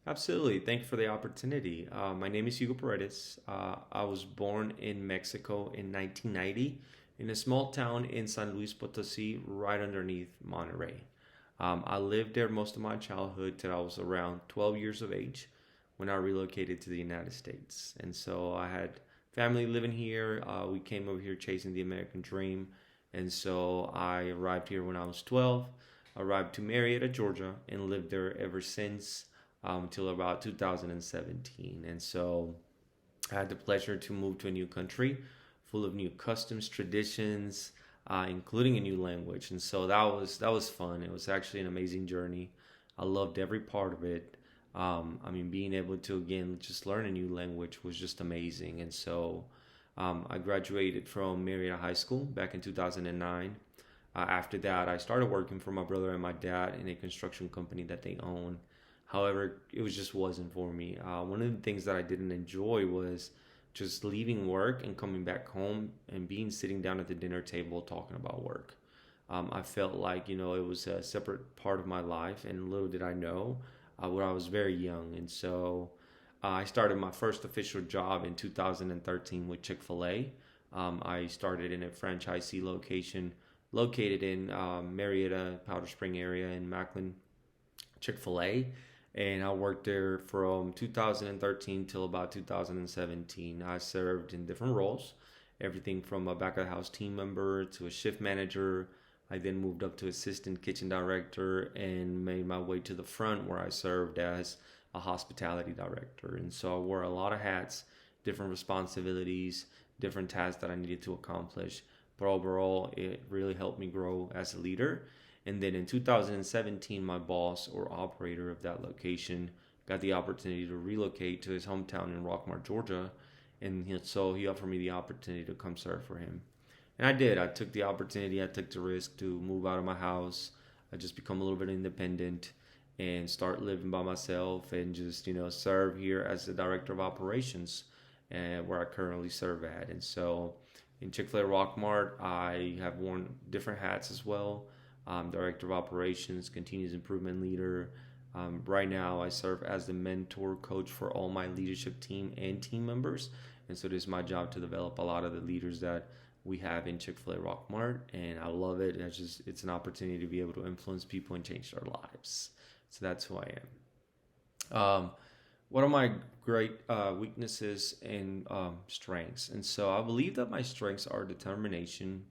Absolutely. Thank you for the opportunity. My name is Hugo Paredes. I was born in Mexico in 1990 in a small town in San Luis Potosí, right underneath Monterrey. I lived there most of my childhood till I was around 12 years of age when I relocated to the United States. And so I had family living here. We came over here chasing the American dream. And so I arrived here when I was 12, arrived to Marietta, Georgia, and lived there ever since until about 2017. And so I had the pleasure to move to a new country full of new customs, traditions, including a new language. And so that was fun. It was actually an amazing journey. I loved every part of it. Being able to again just learn a new language was just amazing. And so I graduated from Marietta High School back in 2009. After that, I started working for my brother and my dad in a construction company that they own. However, it was just wasn't for me. One of the things that I didn't enjoy was just leaving work and coming back home and being sitting down at the dinner table talking about work. I felt like it was a separate part of my life, and little did I know when I was very young. And so I started my first official job in 2013 with Chick-fil-A. I started in a franchisee location located in Marietta, Powder Spring area in Macklin, Chick-fil-A, and I worked there from 2013 till about 2017. I served in different roles, everything from a back of the house team member to a shift manager. I then moved up to assistant kitchen director and made my way to the front where I served as a hospitality director. And so I wore a lot of hats, different responsibilities, different tasks that I needed to accomplish. But overall, it really helped me grow as a leader. And then in 2017, my boss or operator of that location got the opportunity to relocate to his hometown in Rockmart, Georgia. And so he offered me the opportunity to come serve for him. And I did. I took the opportunity, I took the risk to move out of my house. I just become a little bit independent and start living by myself and just, serve here as the director of operations and where I currently serve at. And so in Chick-fil-A Rockmart, I have worn different hats as well. Director of Operations, Continuous Improvement Leader. Right now, I serve as the mentor coach for all my leadership team and team members. And so it is my job to develop a lot of the leaders that we have in Chick-fil-A Rockmart. And I love it. It's an opportunity to be able to influence people and change their lives. So that's who I am. What are my great weaknesses and strengths? And so I believe that my strengths are determination.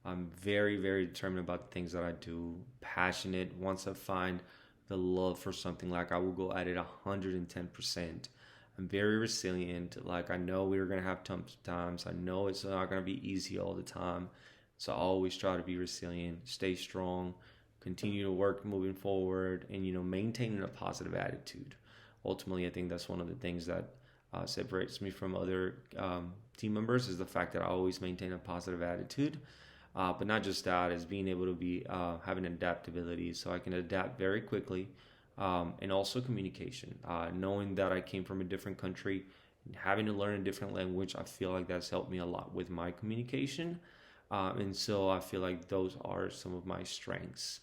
I'm very, very determined about the things that I do. Passionate. Once I find the love for something, like I will go at it 110%. I'm very resilient. Like I know we're gonna have tough times. I know it's not gonna be easy all the time. So I always try to be resilient, stay strong, continue to work moving forward, and maintaining a positive attitude. Ultimately, I think that's one of the things that separates me from other team members is the fact that I always maintain a positive attitude. But not just that, is being able to be having adaptability, so I can adapt very quickly, and also communication. Knowing that I came from a different country, and having to learn a different language, I feel like that's helped me a lot with my communication, and so I feel like those are some of my strengths.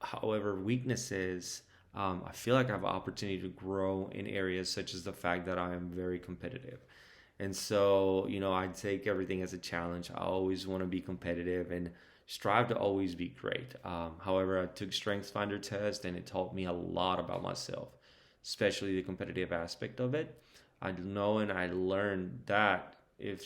However, weaknesses. I feel like I have an opportunity to grow in areas such as the fact that I am very competitive. And so, I take everything as a challenge. I always want to be competitive and strive to always be great. However, I took StrengthsFinder test and it taught me a lot about myself, especially the competitive aspect of it. I know and I learned that if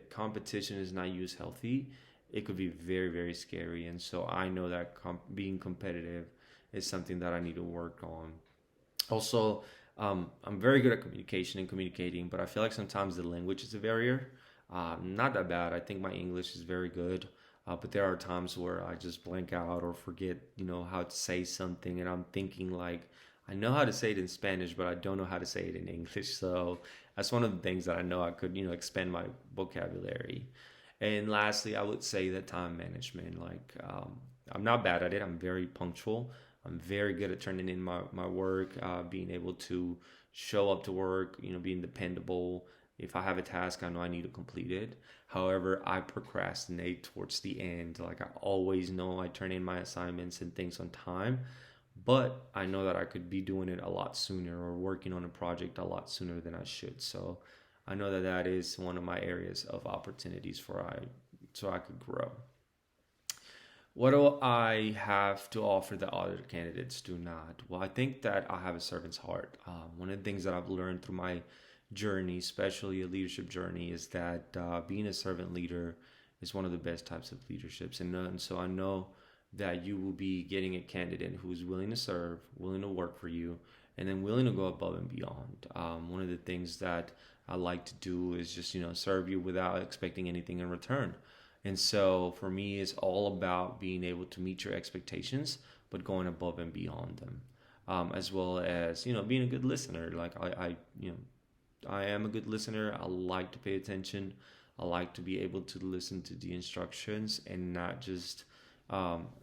competition is not used healthy, it could be very, very scary. And so I know that being competitive is something that I need to work on. Also, I'm very good at communication and communicating, but I feel like sometimes the language is a barrier. Not that bad. I think my English is very good, but there are times where I just blank out or forget, how to say something, and I'm thinking like I know how to say it in Spanish, but I don't know how to say it in English. So that's one of the things that I know I could, expand my vocabulary. And lastly, I would say that time management. Like I'm not bad at it. I'm very punctual. I'm very good at turning in my work, being able to show up to work, being dependable. If I have a task, I know I need to complete it. However, I procrastinate towards the end. Like I always know I turn in my assignments and things on time, but I know that I could be doing it a lot sooner or working on a project a lot sooner than I should. So I know that that is one of my areas of opportunities for I so I could grow. What do I have to offer that other candidates do not? Well, I think that I have a servant's heart. One of the things that I've learned through my journey, especially a leadership journey, is that being a servant leader is one of the best types of leaderships. And so I know that you will be getting a candidate who's willing to serve, willing to work for you, and then willing to go above and beyond. One of the things that I like to do is just, serve you without expecting anything in return. And so for me, it's all about being able to meet your expectations, but going above and beyond them, as well as being a good listener. Like I am a good listener. I like to pay attention. I like to be able to listen to the instructions and not just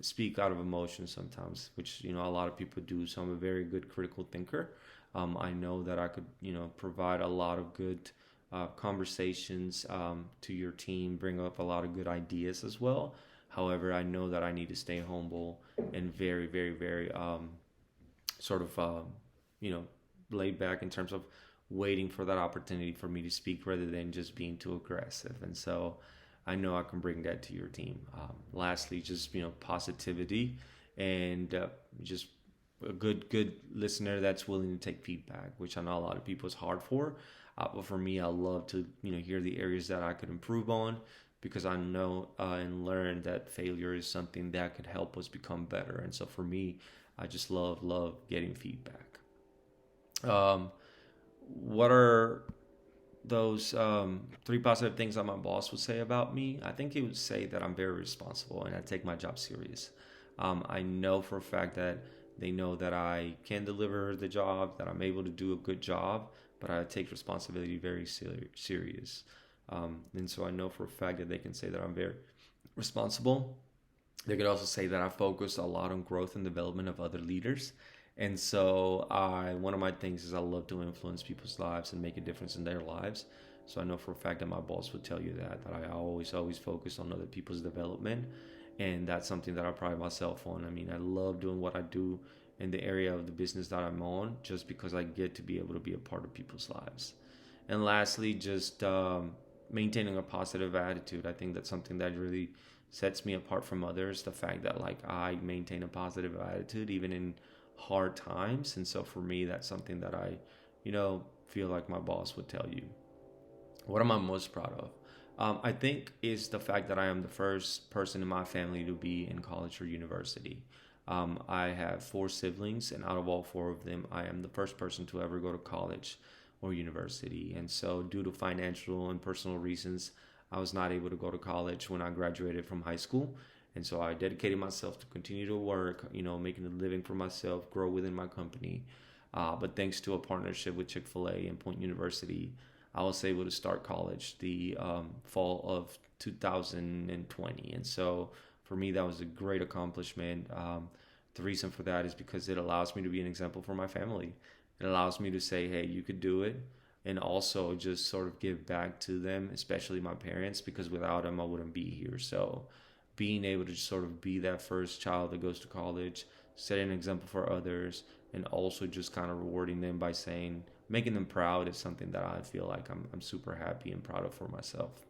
speak out of emotion sometimes, which a lot of people do. So I'm a very good critical thinker. I know that I could provide a lot of good conversations to your team, bring up a lot of good ideas as well. However, I know that I need to stay humble and very, very, very sort of, you know, laid back in terms of waiting for that opportunity for me to speak rather than just being too aggressive. And so I know I can bring that to your team. Lastly, just, positivity and just a good listener that's willing to take feedback, which I know a lot of people is hard for. But for me, I love to hear the areas that I could improve on, because I know and learn that failure is something that could help us become better. And so for me, I just love getting feedback. Um, what are those three positive things that my boss would say about me? I think he would say that I'm very responsible and I take my job serious. I know for a fact that they know that I can deliver the job, that I'm able to do a good job, but I take responsibility very serious. And so I know for a fact that they can say that I'm very responsible. They could also say that I focus a lot on growth and development of other leaders. And so one of my things is I love to influence people's lives and make a difference in their lives. So I know for a fact that my boss would tell you that I always focus on other people's development. And that's something that I pride myself on. I mean, I love doing what I do in the area of the business that I'm on, just because I get to be able to be a part of people's lives. And lastly, just maintaining a positive attitude. I think that's something that really sets me apart from others. The fact that I maintain a positive attitude even in hard times. And so for me, that's something that I, feel like my boss would tell you. What am I most proud of? I think is the fact that I am the first person in my family to be in college or university. I have four siblings, and out of all four of them, I am the first person to ever go to college or university. And so, due to financial and personal reasons, I was not able to go to college when I graduated from high school. And so, I dedicated myself to continue to work, making a living for myself, grow within my company. But thanks to a partnership with Chick-fil-A and Point University, I was able to start college the fall of 2020. And so for me, that was a great accomplishment. The reason for that is because it allows me to be an example for my family. It allows me to say, hey, you could do it. And also just sort of give back to them, especially my parents, because without them, I wouldn't be here. So being able to sort of be that first child that goes to college, set an example for others, and also just kind of rewarding them by saying, making them proud is something that I feel like I'm super happy and proud of for myself.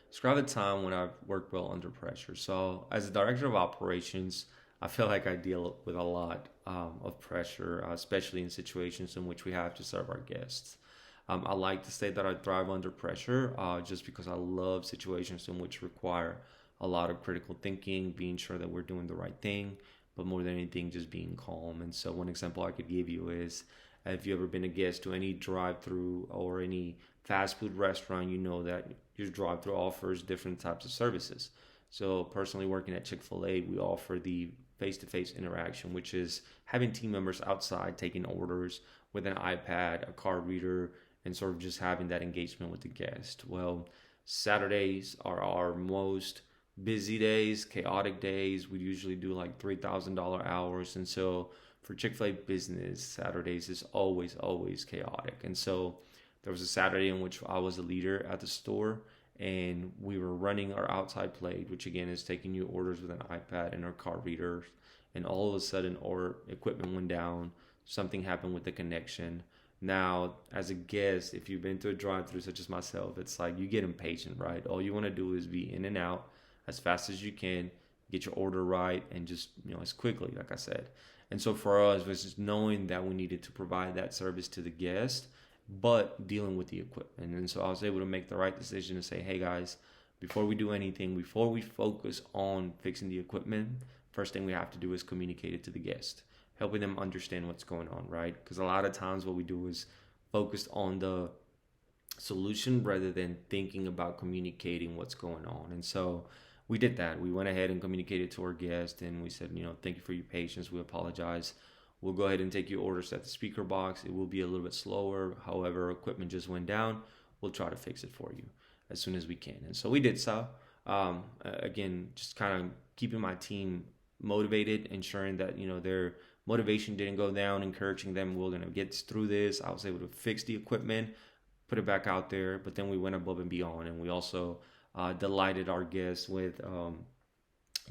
Describe a time when I've worked well under pressure. So, as a director of operations, I feel like I deal with a lot of pressure, especially in situations in which we have to serve our guests. I like to say that I thrive under pressure just because I love situations in which require a lot of critical thinking, being sure that we're doing the right thing, but more than anything, just being calm. And so, one example I could give you is, have you ever been a guest to any drive-through or any fast food restaurant? You know that your drive-through offers different types of services. So personally working at Chick-fil-A, we offer the face-to-face interaction, which is having team members outside taking orders with an iPad, a card reader, and sort of just having that engagement with the guest. Well, Saturdays are our most busy days, chaotic days. We usually do like $3,000 hours. And so for Chick-fil-A business, Saturdays is always chaotic. And so there was a Saturday in which I was a leader at the store, and we were running our outside plate, which again is taking new orders with an iPad and our card readers. and all of a sudden our equipment went down, something happened with the connection. Now, as a guest, if you've been to a drive-through such as myself, it's like you get impatient, right? All you want to do is be in and out as fast as you can, get your order right, and just, as quickly, like I said. And so for us, was just knowing that we needed to provide that service to the guest, but dealing with the equipment. And so I was able to make the right decision to say, hey guys, before we do anything, before we focus on fixing the equipment, first thing we have to do is communicate it to the guest, helping them understand what's going on, right? Because a lot of times what we do is focus on the solution rather than thinking about communicating what's going on. And so we did that. We went ahead and communicated to our guest, and we said, thank you for your patience. We apologize. We'll go ahead and take your orders at the speaker box. It will be a little bit slower. However, equipment just went down. We'll try to fix it for you as soon as we can. And so we did so. Again, just kind of keeping my team motivated, ensuring that, their motivation didn't go down, encouraging them, we're going to get through this. I was able to fix the equipment, put it back out there, but then we went above and beyond, and we also delighted our guests with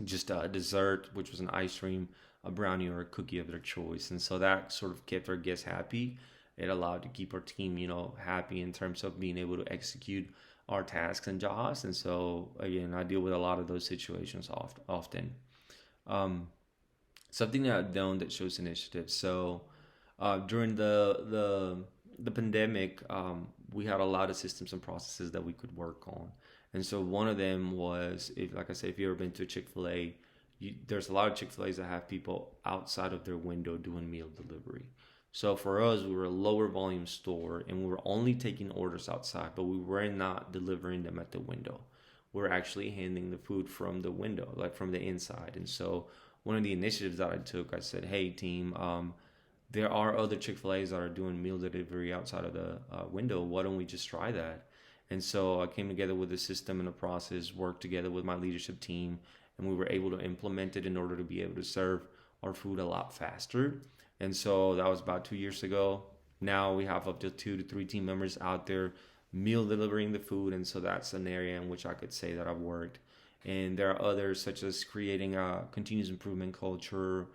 just a dessert, which was an ice cream, a brownie, or a cookie of their choice. And so that sort of kept our guests happy. It allowed to keep our team, happy in terms of being able to execute our tasks and jobs. And so, again, I deal with a lot of those situations often. Something that I've done that shows initiative. So during the pandemic, we had a lot of systems and processes that we could work on. And so one of them was, like I said, if you've ever been to a Chick-fil-A, there's a lot of Chick-fil-A's that have people outside of their window doing meal delivery. So for us, we were a lower volume store, and we were only taking orders outside, but we were not delivering them at the window. We're actually handing the food from the window, like from the inside. And so one of the initiatives that I took, I said, hey team, there are other Chick-fil-A's that are doing meal delivery outside of the window. Why don't we just try that? And so I came together with a system and a process, worked together with my leadership team, and we were able to implement it in order to be able to serve our food a lot faster. And so that was about 2 years ago. Now we have up to 2 to 3 team members out there meal delivering the food. And so that's an area in which I could say that I've worked. And there are others, such as creating a continuous improvement culture.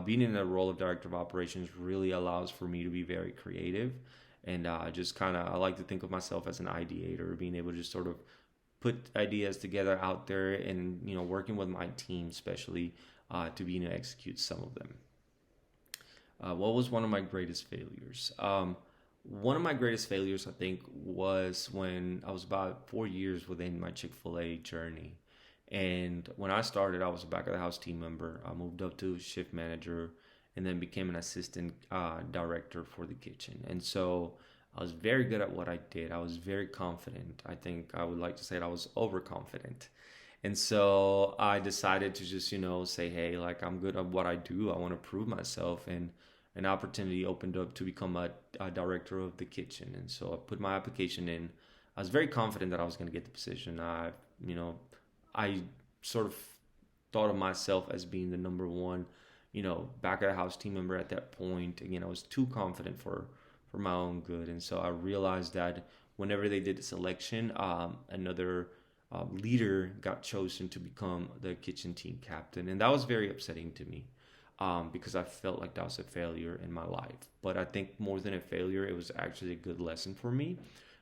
Being in the role of director of operations really allows for me to be very creative. And just kind of, I like to think of myself as an ideator, being able to just sort of put ideas together out there and, working with my team, especially to be able to execute some of them. What was one of my greatest failures? One of my greatest failures, I think, was when I was about 4 years within my Chick-fil-A journey. And when I started, I was a back of the house team member. I moved up to shift manager and then became an assistant director for the kitchen. And so I was very good at what I did. I was very confident. I think I would like to say that I was overconfident. And so I decided to just, say, hey, like, I'm good at what I do. I want to prove myself. And an opportunity opened up to become a director of the kitchen. And so I put my application in. I was very confident that I was going to get the position. I sort of thought of myself as being the number one, back of the house team member at that point. Again, I was too confident for my own good. And so I realized that whenever they did the selection, another leader got chosen to become the kitchen team captain. And that was very upsetting to me because I felt like that was a failure in my life. But I think more than a failure, it was actually a good lesson for me,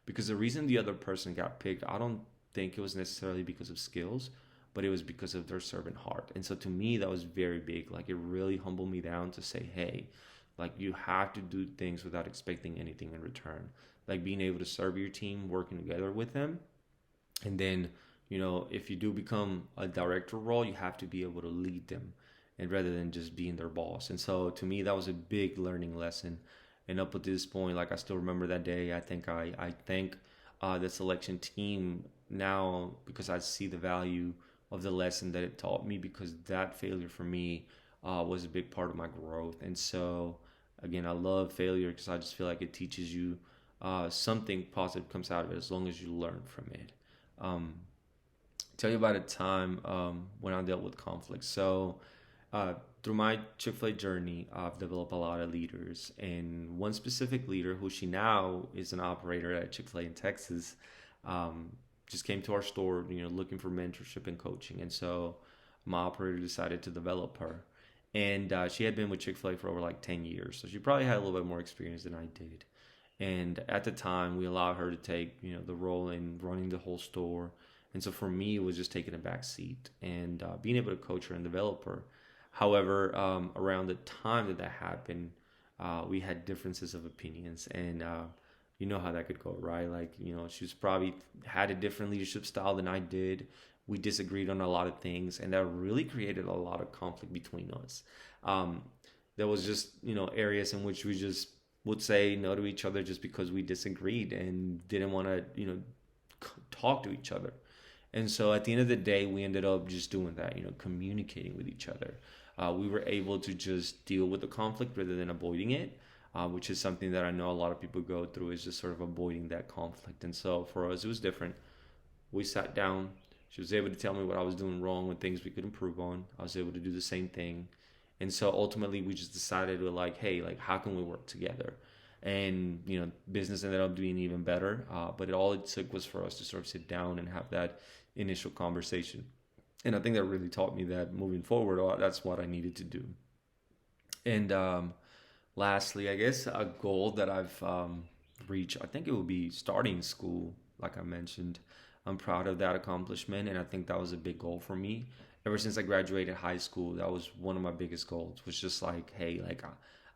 because the reason the other person got picked, I don't think it was necessarily because of skills, but it was because of their servant heart. And so to me, that was very big. Like, it really humbled me down to say, hey, like, you have to do things without expecting anything in return. Like, being able to serve your team, working together with them. And then, if you do become a director role, you have to be able to lead them, and rather than just being their boss. And so to me, that was a big learning lesson. And up at this point, like, I still remember that day. I think I thank the selection team now, because I see the value of the lesson that it taught me, because that failure for me was a big part of my growth. And so again, I love failure because I just feel like it teaches you something positive comes out of it as long as you learn from it. Tell you about a time when I dealt with conflict. So through my Chick-fil-A journey, I've developed a lot of leaders, and one specific leader, who she now is an operator at Chick-fil-A in Texas, just came to our store, looking for mentorship and coaching. And so my operator decided to develop her. And she had been with Chick-fil-A for over like 10 years. So she probably had a little bit more experience than I did. And at the time, we allowed her to take, the role in running the whole store. And so for me, it was just taking a back seat and being able to coach her and develop her. However, around the time that that happened, we had differences of opinions, and you know how that could go, right? Like, she's probably had a different leadership style than I did. We disagreed on a lot of things, and that really created a lot of conflict between us. Um, there was just, areas in which we just would say no to each other just because we disagreed and didn't want to, talk to each other. And so at the end of the day, we ended up just doing that, communicating with each other. We were able to just deal with the conflict rather than avoiding it, which is something that I know a lot of people go through, is just sort of avoiding that conflict. And so for us, it was different. We sat down. She was able to tell me what I was doing wrong and things we could improve on. I was able to do the same thing. And so ultimately, we just decided to like, hey, like, how can we work together? And business ended up doing even better. But all it took was for us to sort of sit down and have that initial conversation. And I think that really taught me that moving forward, that's what I needed to do. And lastly, I guess a goal that I've reached, I think it would be starting school, like I mentioned. I'm proud of that accomplishment, and I think that was a big goal for me. Ever since I graduated high school, that was one of my biggest goals, was just like, hey, like,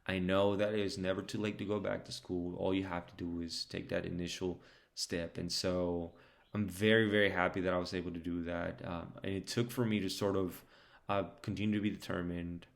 I know that it's never too late to go back to school. All you have to do is take that initial step. And so I'm very, very happy that I was able to do that. And it took for me to sort of continue to be determined,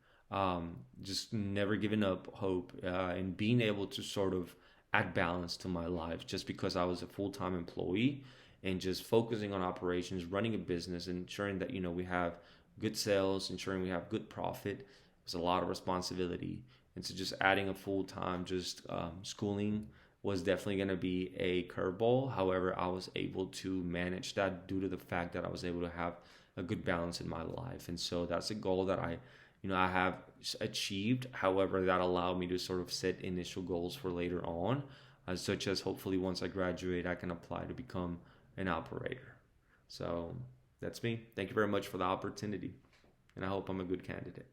just never giving up hope, and being able to sort of add balance to my life, just because I was a full-time employee and just focusing on operations, running a business, ensuring that, we have good sales, ensuring we have good profit. It was a lot of responsibility. And so just adding a full-time, just schooling was definitely going to be a curveball. However, I was able to manage that due to the fact that I was able to have a good balance in my life. And so that's a goal that I have achieved. However, that allowed me to sort of set initial goals for later on, such as hopefully once I graduate, I can apply to become an operator. So that's me. Thank you very much for the opportunity, and I hope I'm a good candidate.